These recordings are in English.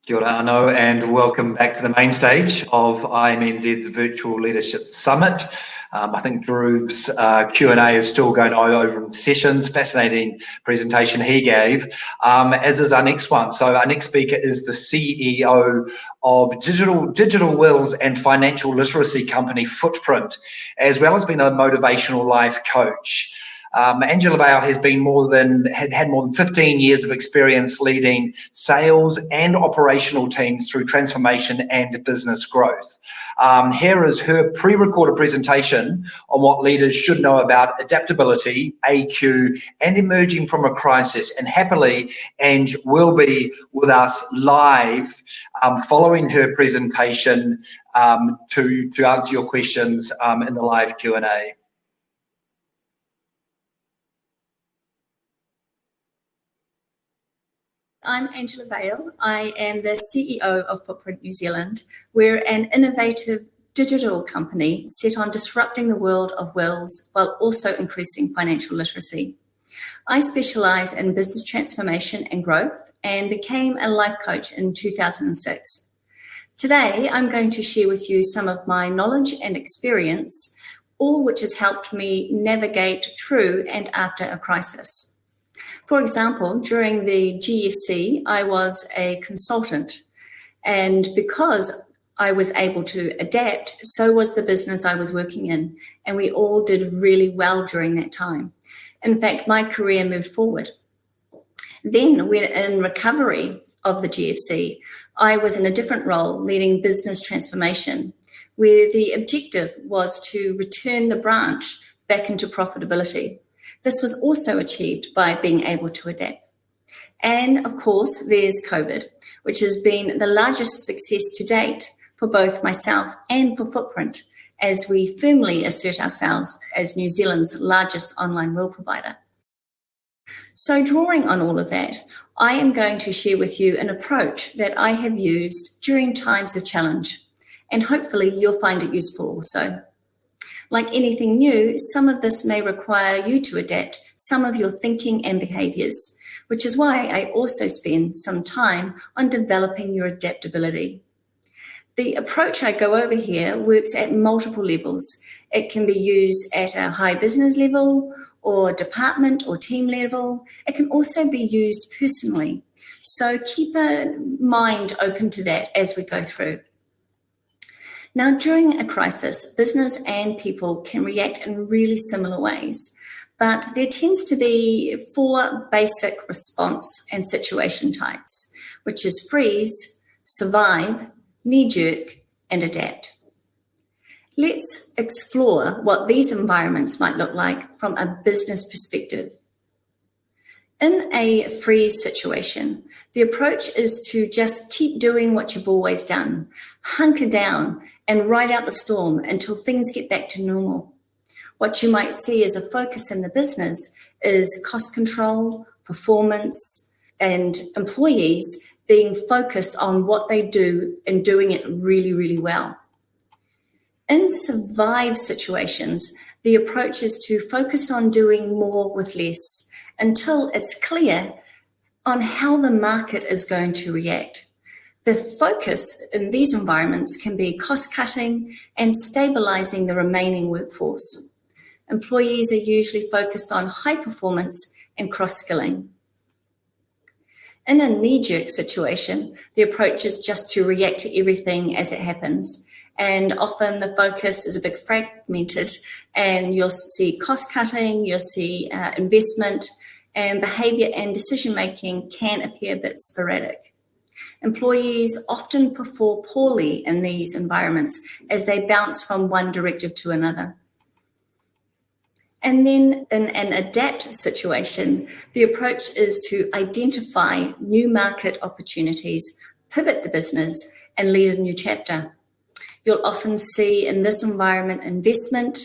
Kia ora anō, and welcome back to the main stage of IMNZ, the Virtual Leadership Summit. I think Drew's Q&A is still going on over in sessions. Fascinating presentation he gave, as is our next one. So our next speaker is the CEO of digital wills and financial literacy company Footprint, as well as being a motivational life coach. Angela Vale has been had more than 15 years of experience leading sales and operational teams through transformation and business growth. Here is her pre-recorded presentation on what leaders should know about adaptability, AQ, and emerging from a crisis. And happily, Ange will be with us live following her presentation to answer your questions in the live Q&A. I'm Angela Vale. I am the CEO of Footprint New Zealand. We're an innovative digital company set on disrupting the world of wills while also increasing financial literacy. I specialise in business transformation and growth and became a life coach in 2006. Today, I'm going to share with you some of my knowledge and experience, all which has helped me navigate through and after a crisis. For example, during the GFC, I was a consultant, and because I was able to adapt, so was the business I was working in, and we all did really well during that time. In fact, my career moved forward. Then, when in recovery of the GFC, I was in a different role leading business transformation, where the objective was to return the branch back into profitability. This was also achieved by being able to adapt. And of course, there's COVID, which has been the largest success to date for both myself and for Footprint, as we firmly assert ourselves as New Zealand's largest online will provider. So drawing on all of that, I am going to share with you an approach that I have used during times of challenge, and hopefully you'll find it useful also. Like anything new, some of this may require you to adapt some of your thinking and behaviours, which is why I also spend some time on developing your adaptability. The approach I go over here works at multiple levels. It can be used at a high business level or department or team level. It can also be used personally. So keep a mind open to that as we go through. Now, during a crisis, business and people can react in really similar ways, but there tends to be 4 basic response and situation types, which is freeze, survive, knee-jerk, and adapt. Let's explore what these environments might look like from a business perspective. In a freeze situation, the approach is to just keep doing what you've always done, hunker down and ride out the storm until things get back to normal. What you might see as a focus in the business is cost control, performance, and employees being focused on what they do and doing it really, really well. In survive situations, the approach is to focus on doing more with less until it's clear on how the market is going to react. The focus in these environments can be cost-cutting and stabilizing the remaining workforce. Employees are usually focused on high performance and cross-skilling. In a knee-jerk situation, the approach is just to react to everything as it happens. And often the focus is a bit fragmented, and you'll see cost-cutting, you'll see investment, and behavior and decision-making can appear a bit sporadic. Employees often perform poorly in these environments as they bounce from one directive to another. And then in an adapt situation, the approach is to identify new market opportunities, pivot the business, and lead a new chapter. You'll often see in this environment investment,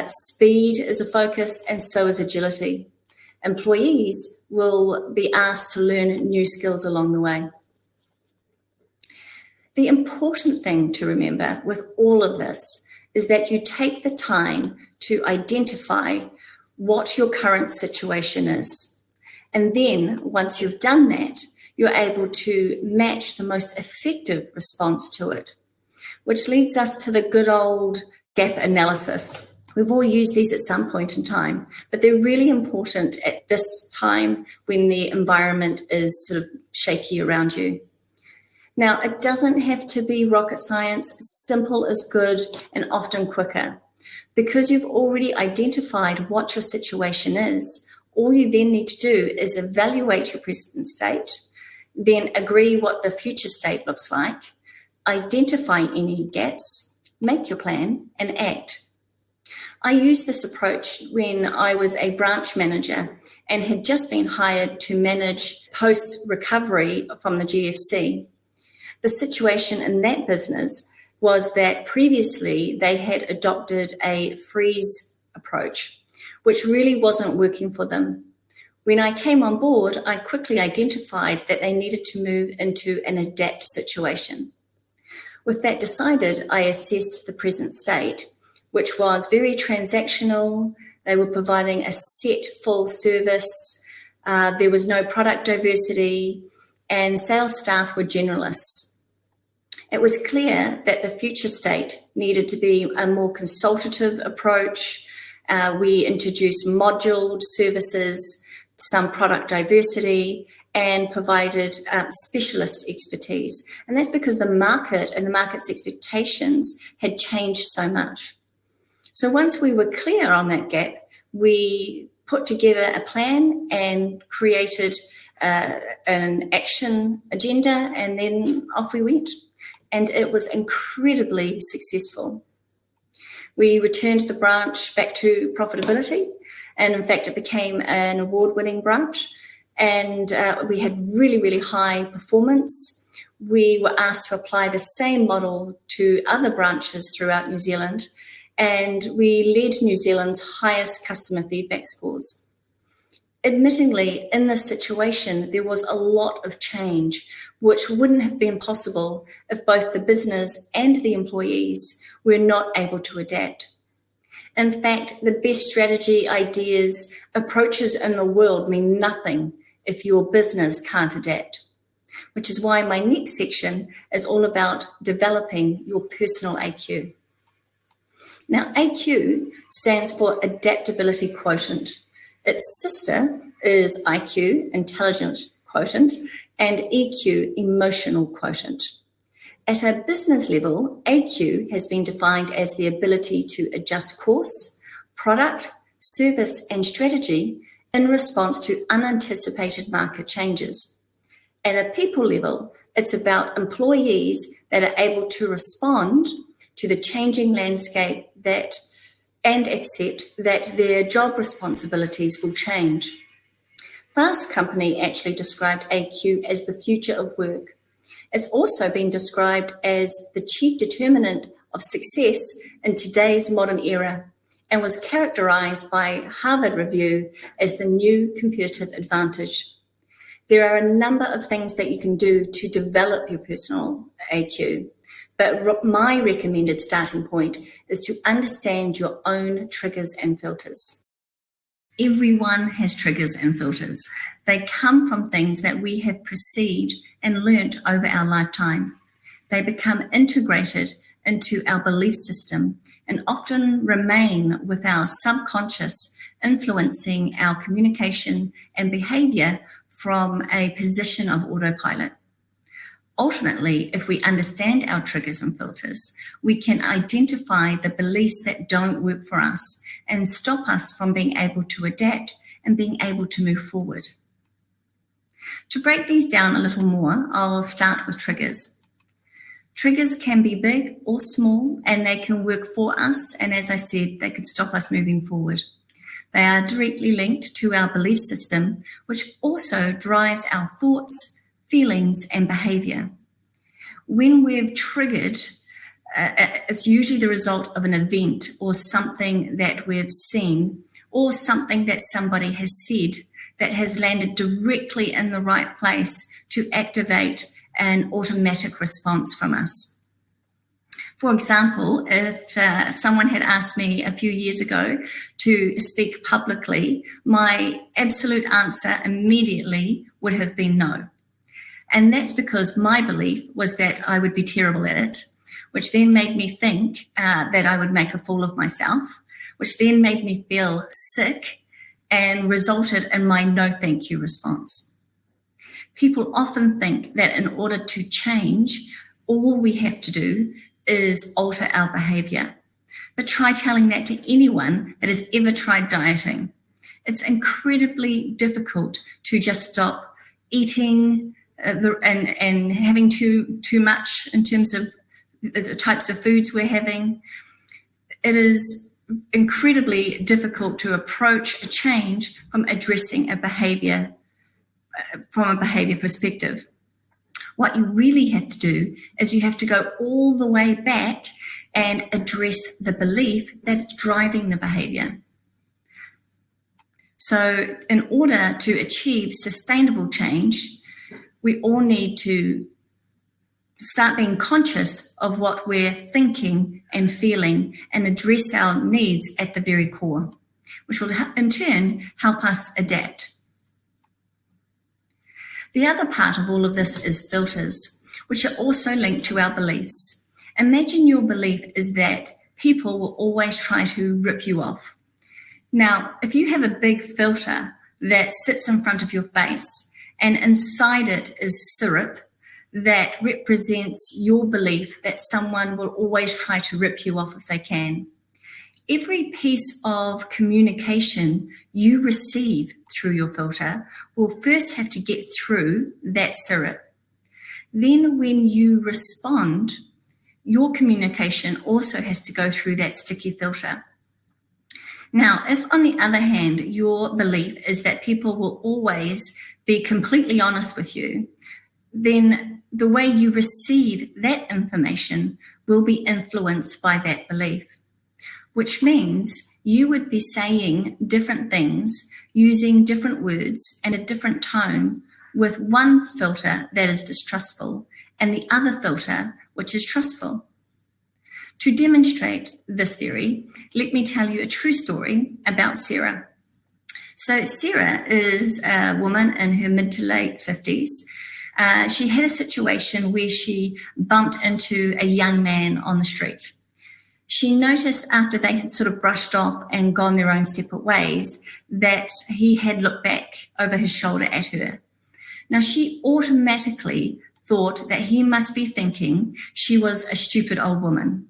speed is a focus, and so is agility. Employees will be asked to learn new skills along the way. The important thing to remember with all of this is that you take the time to identify what your current situation is. And then once you've done that, you're able to match the most effective response to it, which leads us to the good old gap analysis. We've all used these at some point in time, but they're really important at this time when the environment is sort of shaky around you. Now, it doesn't have to be rocket science. Simple is good and often quicker. Because you've already identified what your situation is, all you then need to do is evaluate your present state, then agree what the future state looks like, identify any gaps, make your plan, and act. I used this approach when I was a branch manager and had just been hired to manage post-recovery from the GFC. The situation in that business was that previously they had adopted a freeze approach, which really wasn't working for them. When I came on board, I quickly identified that they needed to move into an adapt situation. With that decided, I assessed the present state, which was very transactional. They were providing a set full service. There was no product diversity, and sales staff were generalists. It was clear that the future state needed to be a more consultative approach. We introduced moduled services, some product diversity, and provided specialist expertise. And that's because the market and the market's expectations had changed so much. So once we were clear on that gap, we put together a plan and created an action agenda, and then off we went. And it was incredibly successful. We returned the branch back to profitability, and in fact, it became an award-winning branch, and we had really, really high performance. We were asked to apply the same model to other branches throughout New Zealand, and we led New Zealand's highest customer feedback scores. Admittingly, in this situation, there was a lot of change, which wouldn't have been possible if both the business and the employees were not able to adapt. In fact, the best strategy, ideas, approaches in the world mean nothing if your business can't adapt, which is why my next section is all about developing your personal AQ. Now, AQ stands for Adaptability Quotient. Its sister is IQ, Intelligence Quotient, and EQ, Emotional Quotient. At a business level, AQ has been defined as the ability to adjust course, product, service, and strategy in response to unanticipated market changes. At a people level, it's about employees that are able to respond to the changing landscape and accept that their job responsibilities will change. Fast Company actually described AQ as the future of work. It's also been described as the chief determinant of success in today's modern era, and was characterized by Harvard Review as the new competitive advantage. There are a number of things that you can do to develop your personal AQ, but my recommended starting point is to understand your own triggers and filters. Everyone has triggers and filters. They come from things that we have perceived and learnt over our lifetime. They become integrated into our belief system and often remain with our subconscious, influencing our communication and behavior from a position of autopilot. Ultimately, if we understand our triggers and filters, we can identify the beliefs that don't work for us and stop us from being able to adapt and being able to move forward. To break these down a little more, I'll start with triggers. Triggers can be big or small, and they can work for us, and as I said, they could stop us moving forward. They are directly linked to our belief system, which also drives our thoughts, feelings, and behavior. When we're triggered, it's usually the result of an event or something that we've seen or something that somebody has said that has landed directly in the right place to activate an automatic response from us. For example, if someone had asked me a few years ago to speak publicly, my absolute answer immediately would have been no. And that's because my belief was that I would be terrible at it, which then made me think that I would make a fool of myself, which then made me feel sick and resulted in my no thank you response. People often think that in order to change, all we have to do is alter our behavior. But try telling that to anyone that has ever tried dieting. It's incredibly difficult to just stop eating and having too much in terms of the types of foods we're having. It is incredibly difficult to approach a change from addressing a behavior from a behavior perspective. What you really have to do is you have to go all the way back and address the belief that's driving the behavior. So in order to achieve sustainable change, we all need to start being conscious of what we're thinking and feeling and address our needs at the very core, which will in turn help us adapt. The other part of all of this is filters, which are also linked to our beliefs. Imagine your belief is that people will always try to rip you off. Now, if you have a big filter that sits in front of your face and inside it is syrup that represents your belief that someone will always try to rip you off if they can, every piece of communication you receive through your filter will first have to get through that syrup. Then when you respond, your communication also has to go through that sticky filter. Now, if on the other hand, your belief is that people will always be completely honest with you, then the way you receive that information will be influenced by that belief, which means you would be saying different things, using different words and a different tone with one filter that is distrustful and the other filter which is trustful. To demonstrate this theory, let me tell you a true story about Sarah. So Sarah is a woman in her mid to late 50s. She had a situation where she bumped into a young man on the street. She noticed after they had sort of brushed off and gone their own separate ways that he had looked back over his shoulder at her. Now, she automatically thought that he must be thinking she was a stupid old woman.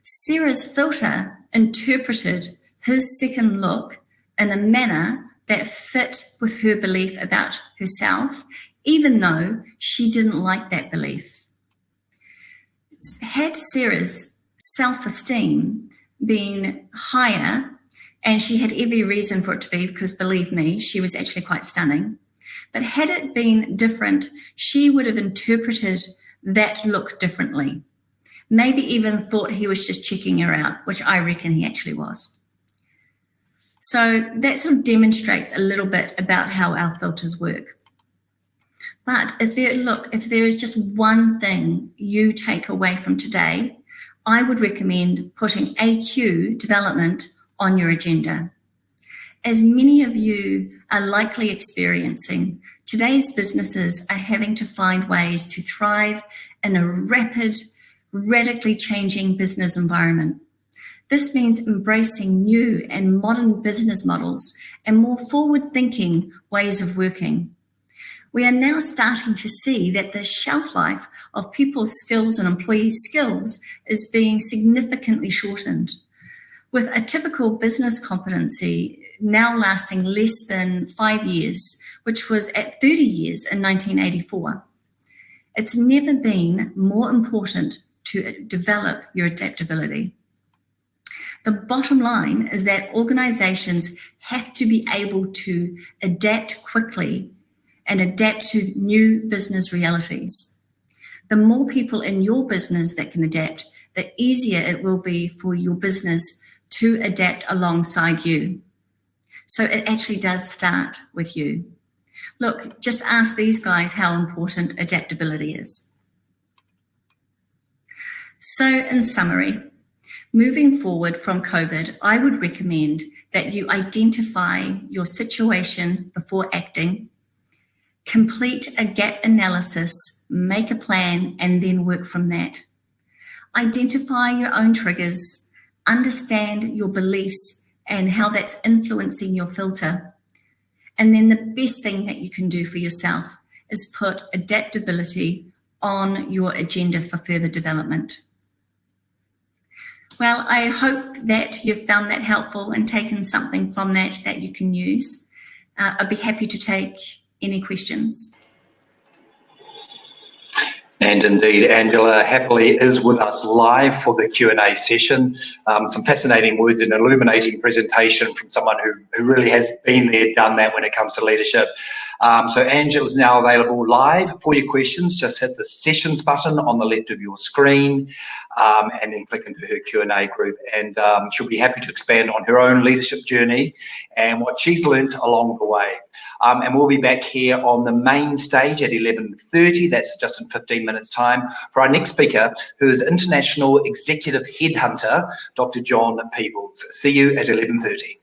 Sarah's filter interpreted his second look in a manner that fit with her belief about herself, even though she didn't like that belief. Had Sarah's self-esteem been higher, and she had every reason for it to be, because believe me, she was actually quite stunning, but had it been different, she would have interpreted that look differently. Maybe even thought he was just checking her out, which I reckon he actually was. So that sort of demonstrates a little bit about how our filters work. But if there is just one thing you take away from today, I would recommend putting AQ development on your agenda. As many of you are likely experiencing, today's businesses are having to find ways to thrive in a rapid, radically changing business environment. This means embracing new and modern business models and more forward-thinking ways of working. We are now starting to see that the shelf life of people's skills and employees' skills is being significantly shortened, with a typical business competency now lasting less than 5 years, which was at 30 years in 1984. It's never been more important to develop your adaptability. The bottom line is that organizations have to be able to adapt quickly and adapt to new business realities. The more people in your business that can adapt, the easier it will be for your business to adapt alongside you. So it actually does start with you. Look, just ask these guys how important adaptability is. So in summary, moving forward from COVID, I would recommend that you identify your situation before acting, Complete a gap analysis, make a plan, and then work from that. Identify your own triggers, understand your beliefs and how that's influencing your filter. And then the best thing that you can do for yourself is put adaptability on your agenda for further development. Well, I hope that you've found that helpful and taken something from that you can use. I'd be happy to take any questions. And indeed, Angela happily is with us live for the Q&A session. Some fascinating words and illuminating presentation from someone who really has been there, done that when it comes to leadership. So Angela's now available live for your questions. Just hit the sessions button on the left of your screen and then click into her Q&A group. And she'll be happy to expand on her own leadership journey and what she's learnt along the way. And we'll be back here on the main stage at 11:30. That's just in 15 minutes' time for our next speaker, who is International Executive Headhunter, Dr. John Peebles. See you at 11:30.